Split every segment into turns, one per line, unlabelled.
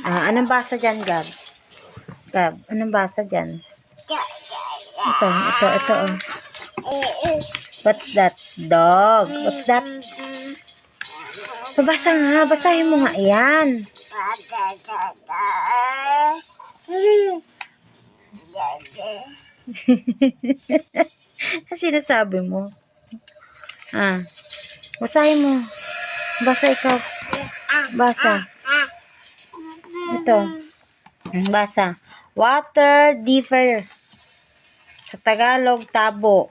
Anong basa dyan, Gab? Gab, anong basa dyan? Ito. Oh. What's that? Dog. What's that? Basa nga. Basahin mo nga yan. Ano sinasabi mo? Basahin mo. Basa ikaw. Basa. Ito. Basa. Water differ. Sa Tagalog, tabo.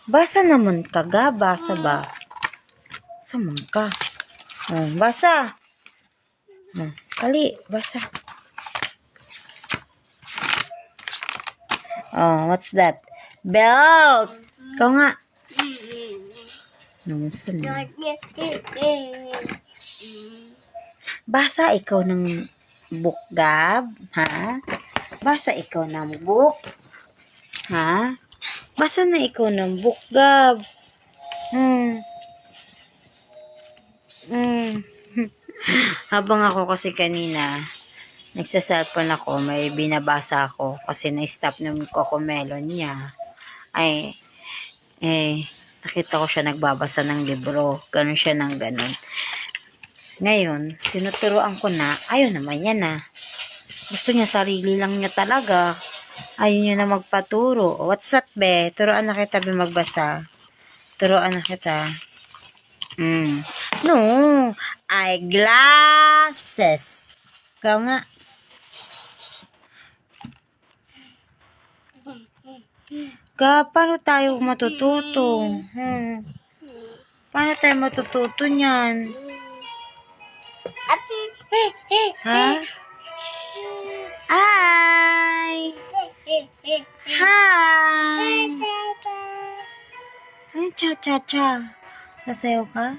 Basa naman ka, ga? Basa ba? Saman ka. Basa. Kali, basa. What's that? Belt. Ikaw nga. Basa ikaw ng book, Gab? Ha? Basa ikaw ng book? Ha? Basa na ikaw ng book, Gab? Habang ako kasi kanina, nagsa-cellphone ako, may binabasa ako kasi na-stop ng cocomelon niya. Nakita ko siya nagbabasa ng libro. Ganun siya ng ganun. Ngayon, tinuturuan ko na, ayaw naman niya na. Gusto niya sarili lang niya talaga. Ayaw niya na magpaturo. What's that, be? Turuan na kita, be, magbasa. Turuan na kita. No, eyeglasses. Ikaw nga. Paano tayo matututo? Paano tayo matututo niyan? Ha? Hi! Hi! Ay, cha-cha-cha. Sasayaw ka?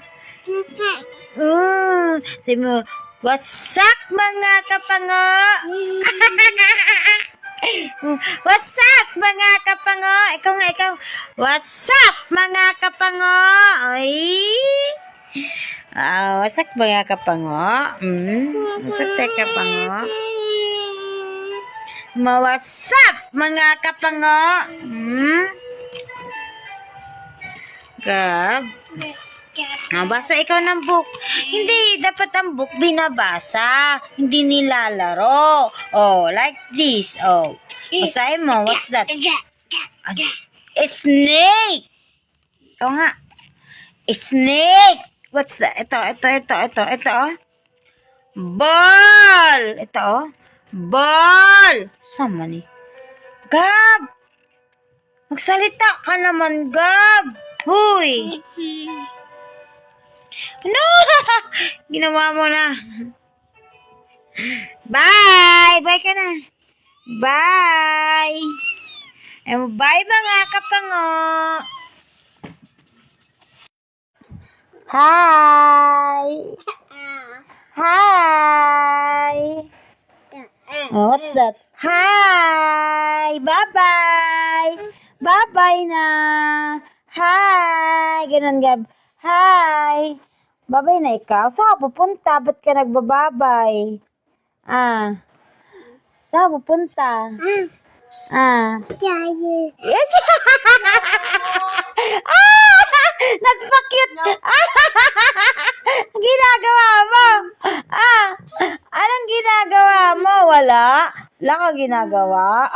Sabi mo, wasak mga kapango! Wasak mga kapango! Ikaw nga, ikaw. Wasak mga kapango! Ay! Wasak mga kapango? Wasak tayo kapango? Mawasak mga kapango? Gab? Basa ikaw ng book. Hindi, dapat ang book binabasa. Hindi nilalaro. Like this. Basahin mo. What's that? Snake. Ikaw nga. Snake. What's that? Ito. Ball. Ito, ball. Sama ni. Gab. Magsalita ka naman, Gab. Huy. No! Ginawa mo na. Bye! Bye ka na. Bye! Bye mga kapango! Hi! Hi! What's that? Hi! Bye-bye! Bye-bye na! Hi! Ganun, Gab. Hi! Babay na ikaw. Saan ka pupunta? Ba't ka nagbababay? Saan ka pupunta? Nagpa-cute! Ginagawa mo? Anong ginagawa mo? Wala? Wala ka ginagawa?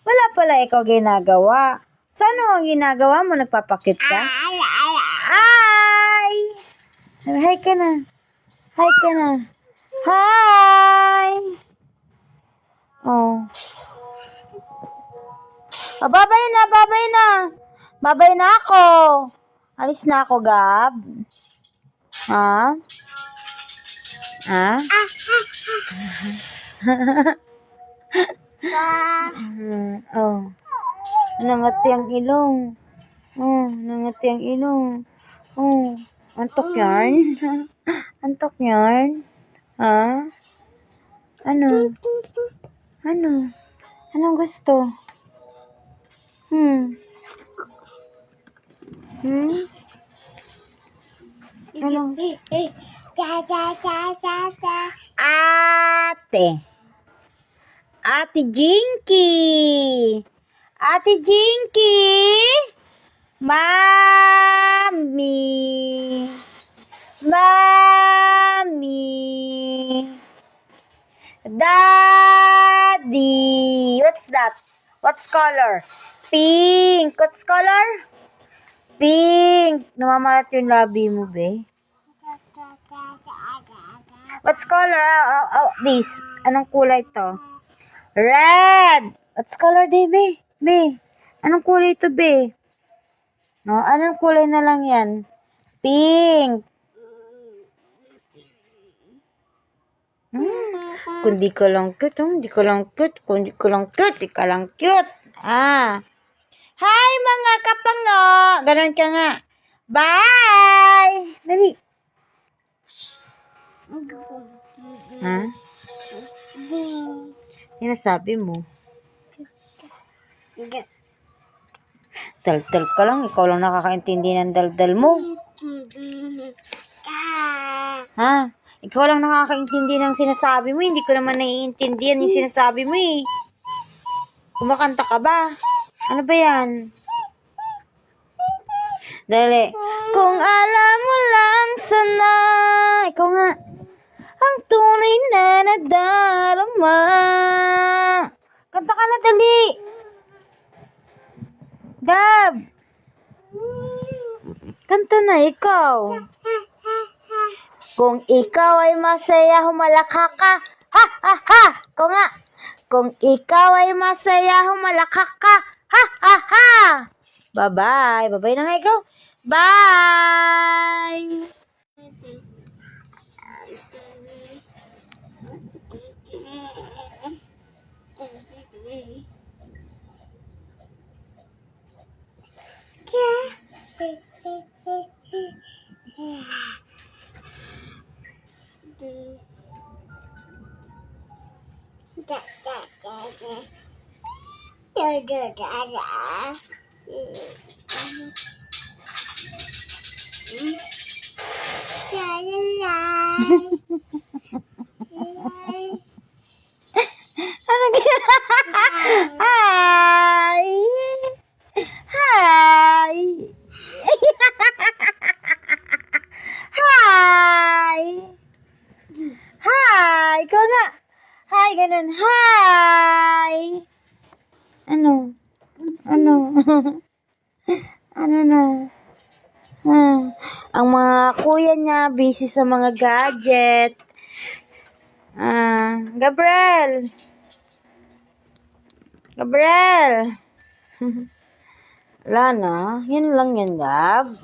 Wala pala ikaw ginagawa. So, ano ang ginagawa mo? Nagpapakit ka? Hi! Hi ka na. Hi ka na. Hi! Babay na. Babay na ako. Alis na ako, Gab. Nangati ang ilong. Nangati ang ilong. Antok yarn? Antok yarn? Ano? Anong gusto? Anong? Ate. Ate Jinky. Ate Jinky. Mami. Mami. Daddy. What's that? What's color? Pink. What's color? Pink. Namamalat yung labi mo, be. What's color? This. Anong kulay to? Red. What's color, be? Be. Anong kulay to, be? No, anong kulay na lang yan? Pink. Kung di ka lang cute, di ka lang cute. Kung di ka lang cute, di ka lang cute. Hi, mga kapango! Ganon ka nga. Bye! Dali. Yan sabi mo. Daldal ka lang. Ikaw lang nakakaintindi ng daldal mo. Ikaw lang nakakaintindi ng sinasabi mo. Hindi ko naman naiintindihan yung sinasabi mo eh. Kumakanta ka ba? Ano ba yan? Dali. Kung alam mo lang sana. Ikaw nga. Ang tunay na nadarama. Kanta ka na, dali. Dab. Kanta na, ikaw. Kung ikaw ay masaya, humalakha ka. Ha, ha, ha. Ikaw nga. Kung ikaw ay masaya, humalakha ka. Ha, ha, ha. Bye-bye. Bye-bye na nga ikaw. Bye. Ano Hi! Hi! Hi! Hi! Ikaw na! Hi, ganun. Hi! Ano? Ano? Ano na? Ang mga kuya niya busy sa mga gadget. Gabriel! Gabriel! Wala na. Yun lang yan, Gab.